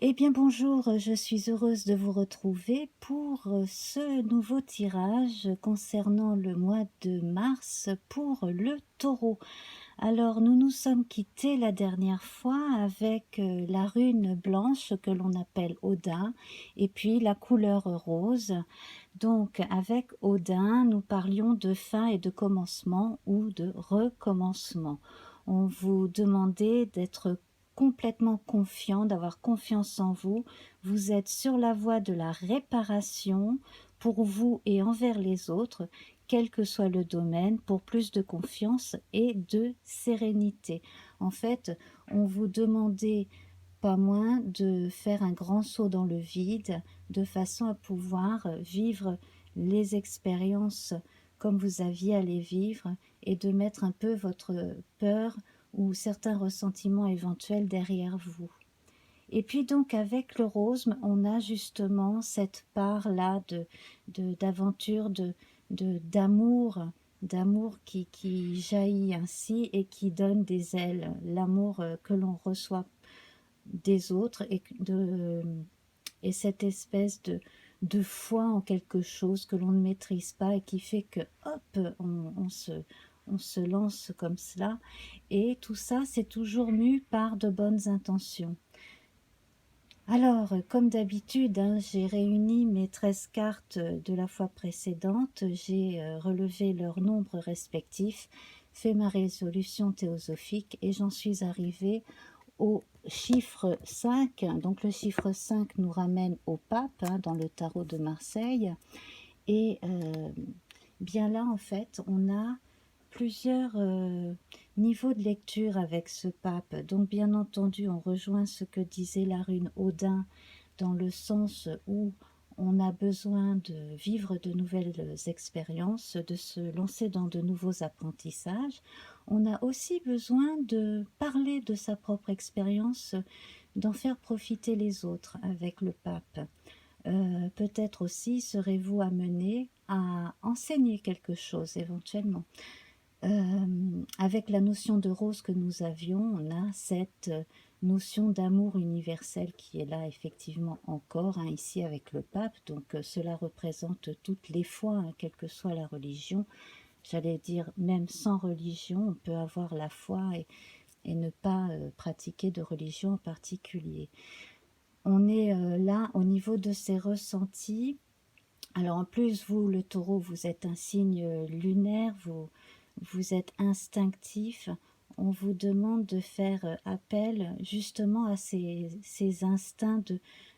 Eh bien bonjour, je suis heureuse de vous retrouver pour ce nouveau tirage concernant le mois de mars pour le taureau. Alors nous nous sommes quittés la dernière fois avec la rune blanche que l'on appelle Odin et puis la couleur rose. Donc avec Odin, nous parlions de fin et de commencement ou de recommencement. On vous demandait d'être complètement confiant, d'avoir confiance en vous. Vous êtes sur la voie de la réparation pour vous et envers les autres, quel que soit le domaine, pour plus de confiance et de sérénité. En fait, on vous demandait pas moins de faire un grand saut dans le vide, de façon à pouvoir vivre les expériences comme vous aviez à les vivre et de mettre un peu votre peur ou certains ressentiments éventuels derrière vous. Et puis donc avec le rose, on a justement cette part-là d'aventure, d'amour, d'amour qui jaillit ainsi et qui donne des ailes, l'amour que l'on reçoit des autres et cette espèce de foi en quelque chose que l'on ne maîtrise pas et qui fait que hop, on se lance comme cela. Et tout ça, c'est toujours mu par de bonnes intentions. Alors, comme d'habitude, hein, j'ai réuni mes 13 cartes de la fois précédente, j'ai relevé leurs nombres respectifs, fait ma résolution théosophique et j'en suis arrivée au chiffre 5. Donc le chiffre 5 nous ramène au pape hein, dans le tarot de Marseille. Et bien là, en fait, on a plusieurs niveaux de lecture avec ce pape. Donc bien entendu, on rejoint ce que disait la rune Odin dans le sens où on a besoin de vivre de nouvelles expériences, de se lancer dans de nouveaux apprentissages. On a aussi besoin de parler de sa propre expérience, d'en faire profiter les autres avec le pape. Peut-être aussi serez-vous amené à enseigner quelque chose éventuellement. Avec la notion de rose que nous avions, on a cette notion d'amour universel qui est là effectivement encore, hein, ici avec le pape. Donc cela représente toutes les foi, hein, quelle que soit la religion. J'allais dire, même sans religion, on peut avoir la foi et ne pas pratiquer de religion en particulier. On est là au niveau de ses ressentis. Alors en plus, vous, le taureau, vous êtes un signe lunaire, vous êtes instinctif. On vous demande de faire appel justement à ces instincts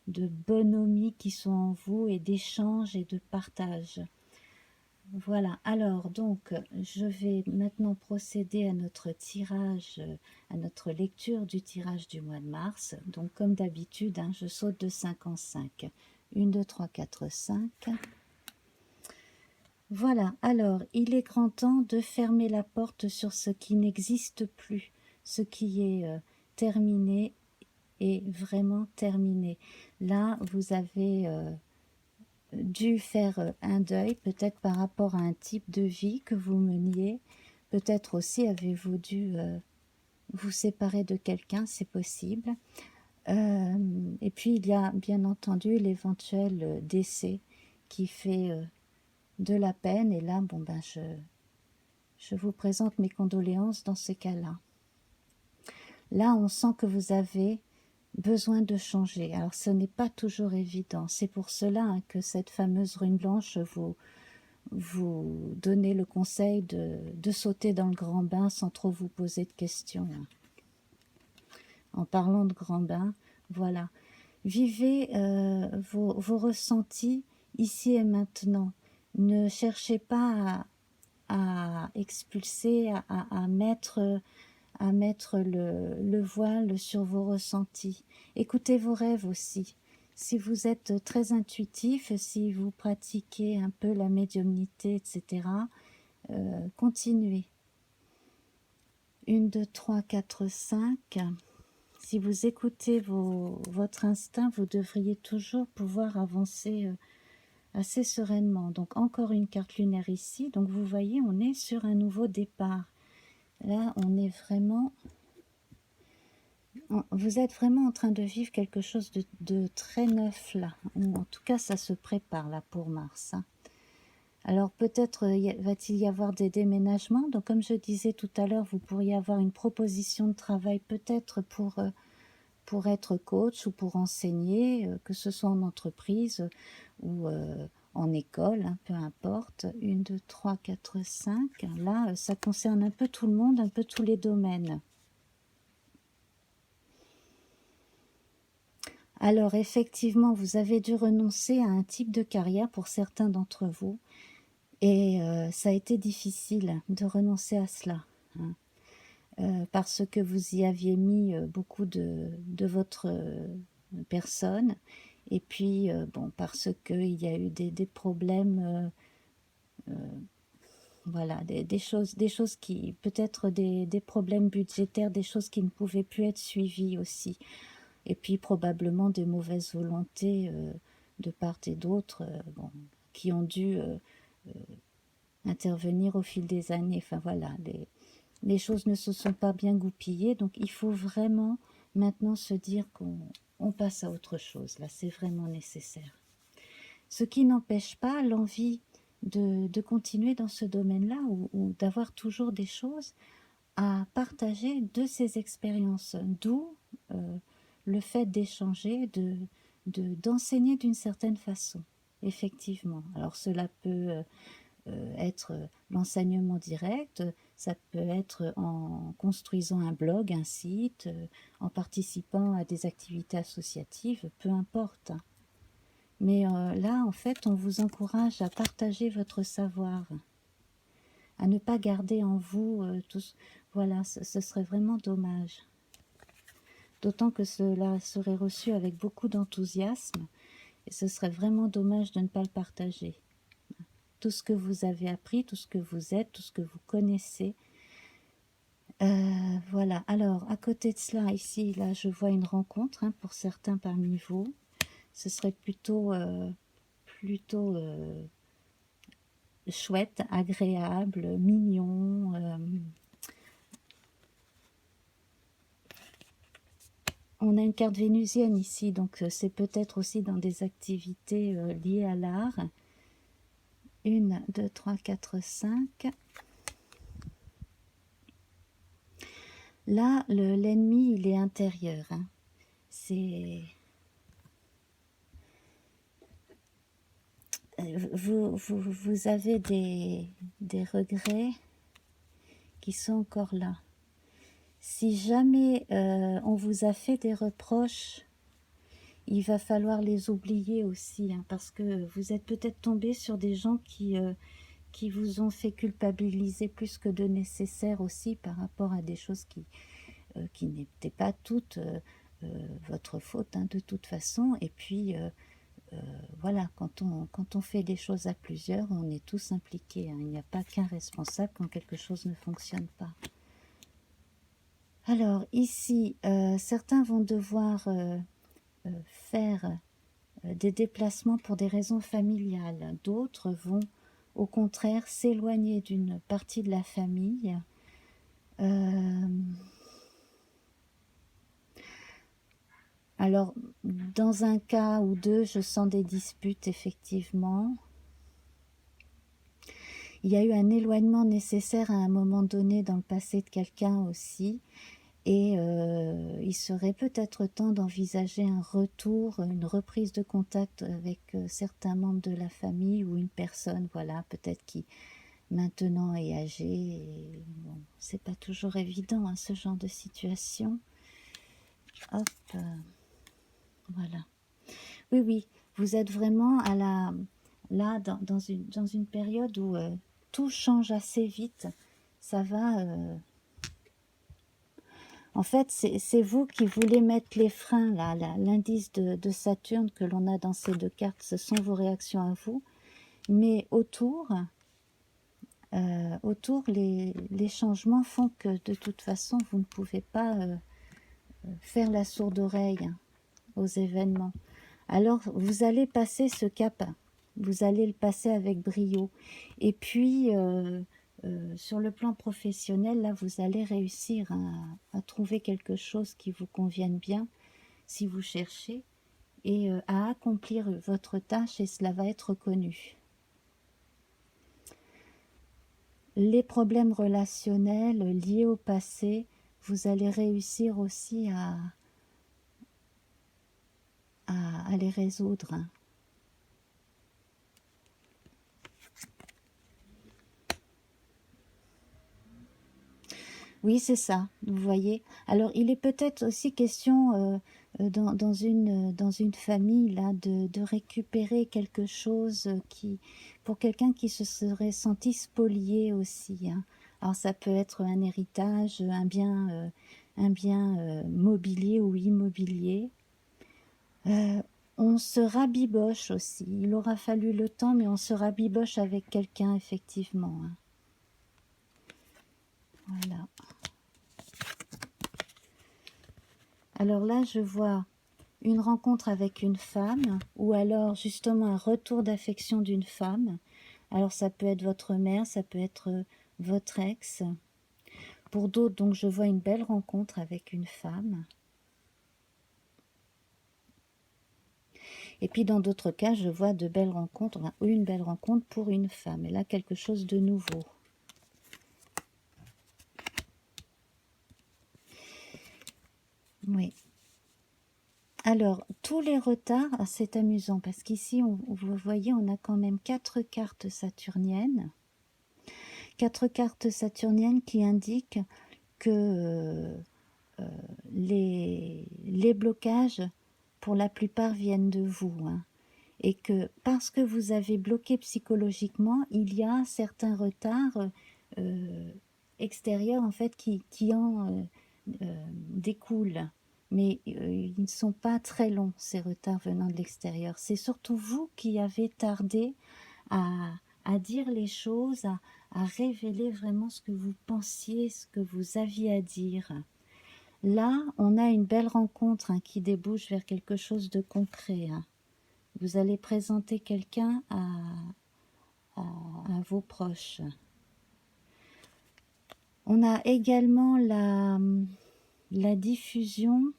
de bonhomie qui sont en vous et d'échange et de partage. Voilà, alors donc je vais maintenant procéder à notre tirage, à notre lecture du tirage du mois de mars. Donc comme d'habitude, hein, je saute de 5 en 5. 1, 2, 3, 4, 5. Voilà, alors il est grand temps de fermer la porte sur ce qui n'existe plus, ce qui est terminé est vraiment terminé. Là, vous avez dû faire un deuil, peut-être par rapport à un type de vie que vous meniez. Peut-être aussi avez-vous dû vous séparer de quelqu'un, c'est possible. Et puis il y a bien entendu l'éventuel décès qui fait de la peine. Et là, bon ben je vous présente mes condoléances dans ce cas-là. Là, on sent que vous avez besoin de changer. Alors ce n'est pas toujours évident. C'est pour cela hein, que cette fameuse rune blanche vous donnez le conseil de sauter dans le grand bain sans trop vous poser de questions. En parlant de grand bain, voilà. Vivez vos ressentis ici et maintenant. Ne cherchez pas à expulser, à mettre le voile sur vos ressentis. Écoutez vos rêves aussi. Si vous êtes très intuitif, si vous pratiquez un peu la médiumnité, etc., continuez. 1, 2, 3, 4, 5. Si vous écoutez votre instinct, vous devriez toujours pouvoir avancer assez sereinement. Donc encore une carte lunaire ici. Donc vous voyez, on est sur un nouveau départ. Là, on est vraiment vous êtes vraiment en train de vivre quelque chose de très neuf là, ou en tout cas ça se prépare là pour Mars, hein. Alors peut-être va-t-il y avoir des déménagements, donc comme je disais tout à l'heure, vous pourriez avoir une proposition de travail peut-être pour être coach ou pour enseigner, que ce soit en entreprise ou en école, hein, peu importe. 1, 2, 3, 4, 5. Là, ça concerne un peu tout le monde, un peu tous les domaines. Alors effectivement, vous avez dû renoncer à un type de carrière pour certains d'entre vous. Et ça a été difficile de renoncer à cela, hein, parce que vous y aviez mis beaucoup de votre personne. Et puis, bon, parce qu'il y a eu des problèmes, voilà, des choses qui, peut-être des problèmes budgétaires, des choses qui ne pouvaient plus être suivies aussi. Et puis, probablement des mauvaises volontés de part et d'autre, bon, qui ont dû intervenir au fil des années. Enfin, voilà, les choses ne se sont pas bien goupillées. Donc, il faut vraiment maintenant se dire qu'on passe à autre chose. Là, c'est vraiment nécessaire. Ce qui n'empêche pas l'envie de continuer dans ce domaine-là ou d'avoir toujours des choses à partager de ces expériences, d'où le fait d'échanger, d'enseigner d'une certaine façon, effectivement. Alors cela peut être l'enseignement direct, ça peut être en construisant un blog, un site, en participant à des activités associatives, peu importe. Mais là, en fait, on vous encourage à partager votre savoir, à ne pas garder en vous tout. Voilà, ce serait vraiment dommage. D'autant que cela serait reçu avec beaucoup d'enthousiasme, et ce serait vraiment dommage de ne pas le partager. Tout ce que vous avez appris, tout ce que vous êtes, tout ce que vous connaissez. Voilà, alors à côté de cela, ici, là, je vois une rencontre hein, pour certains parmi vous. Ce serait plutôt chouette, agréable, mignon. On a une carte vénusienne ici, donc c'est peut-être aussi dans des activités liées à l'art. 1, 2, 3, 4, 5. Là, l'ennemi, il est intérieur. Hein. C'est... Vous avez des regrets qui sont encore là. Si jamais on vous a fait des reproches, il va falloir les oublier aussi, hein, parce que vous êtes peut-être tombé sur des gens qui vous ont fait culpabiliser plus que de nécessaire aussi par rapport à des choses qui n'étaient pas toutes votre faute hein, de toute façon. Et puis voilà, quand on fait des choses à plusieurs, on est tous impliqués. Hein. Il n'y a pas qu'un responsable quand quelque chose ne fonctionne pas. Alors ici, certains vont devoir faire des déplacements pour des raisons familiales. D'autres vont au contraire s'éloigner d'une partie de la famille. Alors, dans un cas ou deux, je sens des disputes, effectivement. Il y a eu un éloignement nécessaire à un moment donné dans le passé de quelqu'un aussi. Et il serait peut-être temps d'envisager un retour, une reprise de contact avec certains membres de la famille ou une personne, voilà, peut-être qui maintenant est âgée. Et bon, c'est pas toujours évident, hein, ce genre de situation. Hop, voilà. Oui, oui, vous êtes vraiment là dans une période où tout change assez vite. Ça va. En fait, c'est vous qui voulez mettre les freins, là, l'indice de Saturne que l'on a dans ces deux cartes, ce sont vos réactions à vous. Mais autour, les changements font que de toute façon, vous ne pouvez pas faire la sourde oreille aux événements. Alors, vous allez passer ce cap, vous allez le passer avec brio. Et puis, sur le plan professionnel, là, vous allez réussir à trouver quelque chose qui vous convienne bien, si vous cherchez, et à accomplir votre tâche, et cela va être reconnu. Les problèmes relationnels liés au passé, vous allez réussir aussi à les résoudre. Oui, c'est ça, vous voyez. Alors, il est peut-être aussi question dans une famille là de récupérer quelque chose pour quelqu'un qui se serait senti spolié aussi, hein. Alors, ça peut être un héritage, un bien mobilier ou immobilier. On se rabiboche aussi. Il aura fallu le temps, mais on se rabiboche avec quelqu'un, effectivement, hein. Voilà. Alors là, je vois une rencontre avec une femme, ou alors justement un retour d'affection d'une femme. Alors ça peut être votre mère, ça peut être votre ex. Pour d'autres, donc je vois une belle rencontre avec une femme. Et puis dans d'autres cas, je vois de belles rencontres, enfin, une belle rencontre pour une femme. Et là, quelque chose de nouveau. Oui. Alors, tous les retards, c'est amusant parce qu'ici, vous voyez, on a quand même 4 cartes saturniennes. 4 cartes saturniennes qui indiquent que les blocages, pour la plupart, viennent de vous, hein. Et que parce que vous avez bloqué psychologiquement, il y a certains retards extérieurs en fait qui en découlent. Mais ils ne sont pas très longs, ces retards venant de l'extérieur. C'est surtout vous qui avez tardé à, à dire les choses, à révéler vraiment ce que vous pensiez, ce que vous aviez à dire. Là, on a une belle rencontre, hein, qui débouche vers quelque chose de concret, hein. Vous allez présenter quelqu'un à vos proches. On a également la diffusion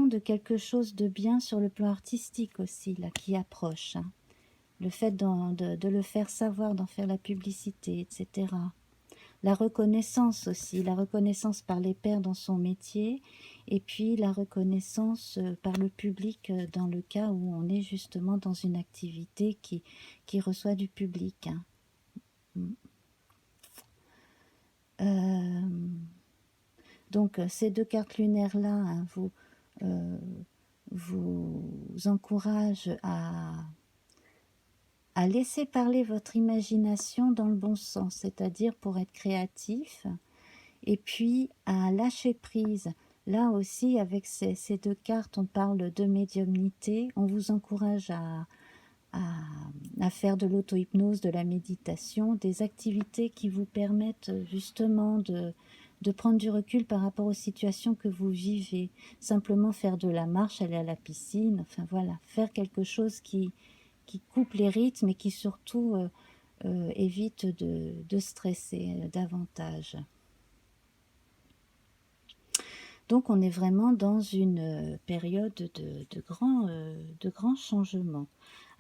de quelque chose de bien sur le plan artistique aussi, là, qui approche, hein. Le fait de le faire savoir, d'en faire la publicité, etc. La reconnaissance aussi, la reconnaissance par les pairs dans son métier, et puis la reconnaissance par le public dans le cas où on est justement dans une activité qui reçoit du public, hein. Donc ces 2 cartes lunaires-là, hein, vous encouragent à laisser parler votre imagination dans le bon sens, c'est-à-dire pour être créatif, et puis à lâcher prise. Là aussi, avec ces 2 cartes, on parle de médiumnité. On vous encourage à faire de l'auto-hypnose, de la méditation, des activités qui vous permettent justement de prendre du recul par rapport aux situations que vous vivez. Simplement faire de la marche, aller à la piscine, enfin voilà, faire quelque chose qui coupe les rythmes et qui surtout évite de stresser davantage. Donc on est vraiment dans une période de grands changements.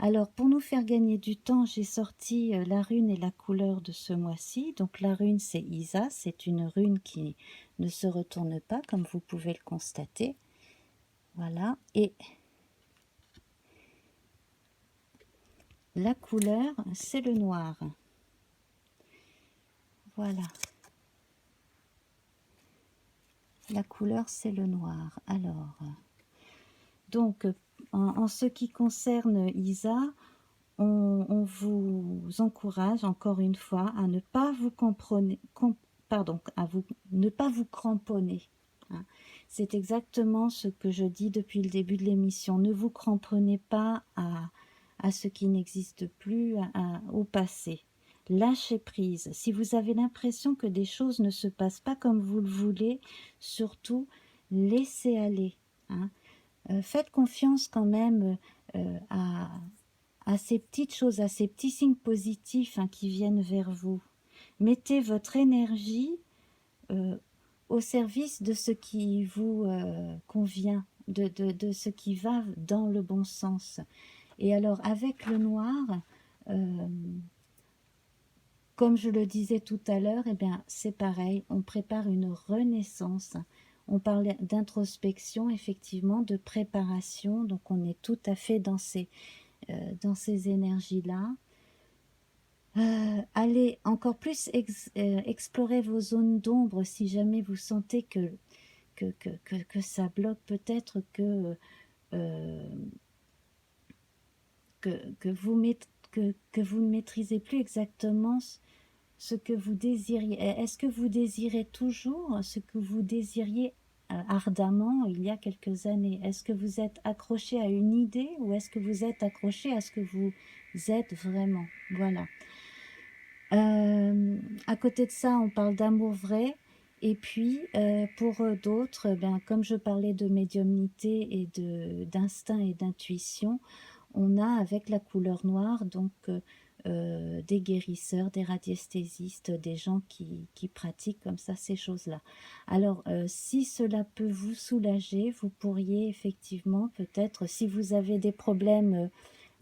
Alors pour nous faire gagner du temps, j'ai sorti la rune et la couleur de ce mois-ci. Donc la rune c'est Isa, c'est une rune qui ne se retourne pas comme vous pouvez le constater. Voilà, et la couleur c'est le noir. Voilà. La couleur, c'est le noir. Alors, donc, en ce qui concerne Isa, on vous encourage encore une fois à ne pas vous ne pas vous cramponner, hein. C'est exactement ce que je dis depuis le début de l'émission. Ne vous cramponnez pas à ce qui n'existe plus, au passé. Lâchez prise. Si vous avez l'impression que des choses ne se passent pas comme vous le voulez, surtout laissez aller, hein. Faites confiance quand même à à ces petites choses, à ces petits signes positifs hein, qui viennent vers vous. Mettez votre énergie au service de ce qui vous convient, de ce qui va dans le bon sens. Et alors avec le noir, comme je le disais tout à l'heure, eh bien c'est pareil, on prépare une renaissance. On parle d'introspection, effectivement, de préparation, donc on est tout à fait dans ces énergies-là. Allez encore plus explorer vos zones d'ombre si jamais vous sentez que ça bloque, peut-être euh, que vous ne maîtrisez plus exactement ce que vous désiriez. Est-ce que vous désirez toujours ce que vous désiriez ardemment il y a quelques années? Est-ce que vous êtes accroché à une idée ou est-ce que vous êtes accroché à ce que vous êtes vraiment? Voilà. À côté de ça, on parle d'amour vrai. Et puis, pour d'autres, ben, comme je parlais de médiumnité et d'instinct et d'intuition, on a avec la couleur noire donc des guérisseurs, des radiesthésistes, des gens qui pratiquent comme ça ces choses-là. Alors, si cela peut vous soulager, vous pourriez effectivement peut-être, si vous avez des problèmes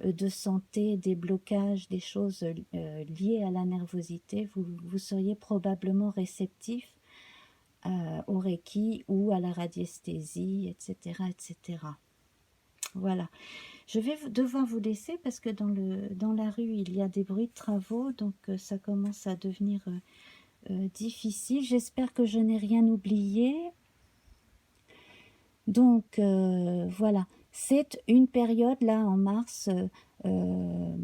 de santé, des blocages, des choses liées à la nervosité, vous seriez probablement réceptif au Reiki ou à la radiesthésie, etc., etc. Voilà. Je vais devoir vous laisser parce que dans la rue, il y a des bruits de travaux, donc ça commence à devenir difficile. J'espère que je n'ai rien oublié. Donc, voilà. C'est une période, là, en mars, de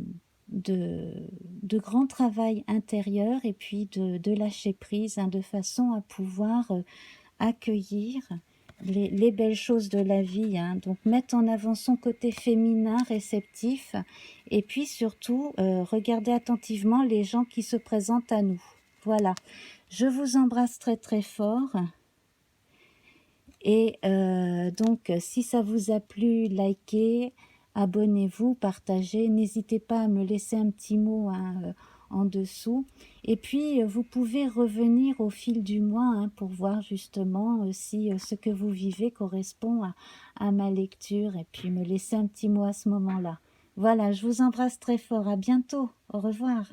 grand travail intérieur et puis de lâcher prise, hein, de façon à pouvoir accueillir les belles choses de la vie, hein. Donc mettre en avant son côté féminin réceptif et puis surtout regarder attentivement les gens qui se présentent à nous. Voilà, je vous embrasse très très fort et donc si ça vous a plu, likez, abonnez-vous, partagez, n'hésitez pas à me laisser un petit mot hein, en dessous. Et puis, vous pouvez revenir au fil du mois hein, pour voir justement si ce que vous vivez correspond à ma lecture et puis me laisser un petit mot à ce moment-là. Voilà, je vous embrasse très fort. À bientôt. Au revoir.